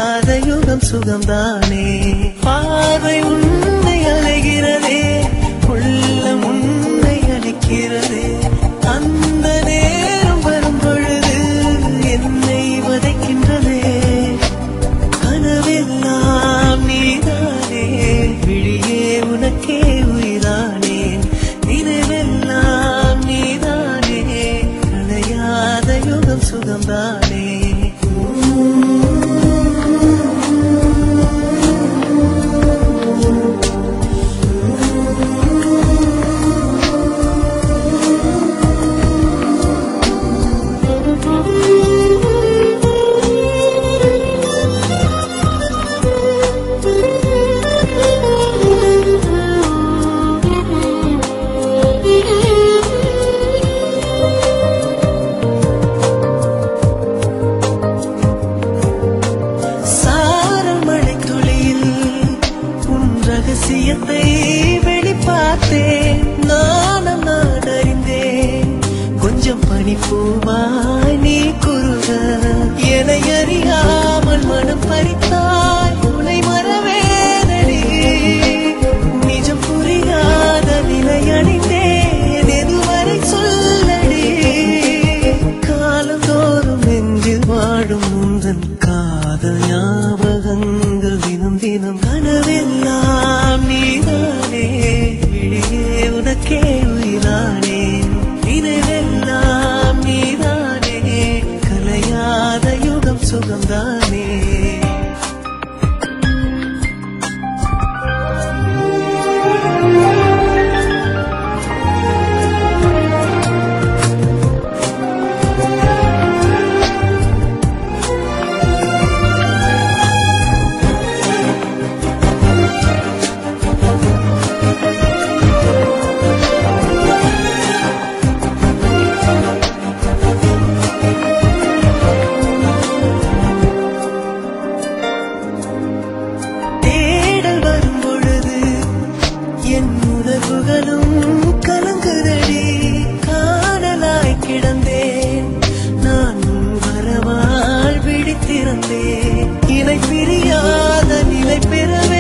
கலையாத யுகம் சுகம்தானே. பார்வை உன்னை அலைகிறதே, உள்ளம் உன்னை அழைக்கிறதே. அந்த நேரம் வரும் பொழுது என்னை வதைக்கின்றதே. கனவெல்லாம் நீதானே, விழியே உனக்கே உயிரானேன். நினைவெல்லாம் நீதானே, கலையாத யுகம் சுகம்தானே. ரகசியத்தை வெளிப்பார்த்தேன், நானும் நாடறிந்தேன். கொஞ்சம் பனிப்பூவாய் நீ குறுக, என்னை அறியாமல் மனம் பறித்தாய். உனை மறவேனடி, நிஜம் புரியாத நிலை அடைந்தேன். எதுவரை சொல்லடி, காலந்தோறும் நெஞ்சில் வாடும் உந்தன் காதல் ஞாபகங்கள் தினம் தினம். கனவெல்லாம் நீதானே, விழியே உனக்கே உயிரானேன். நினைவெல்லாம் நீதானே, கலையாத யுகம் சுகம்தானே. உணர்வுகளும் கலங்குதடி, காணலாய் கிடந்தேன் நான். வரவால் விழித்திருந்தேன், இணை பிரியாத நிலை பெறவே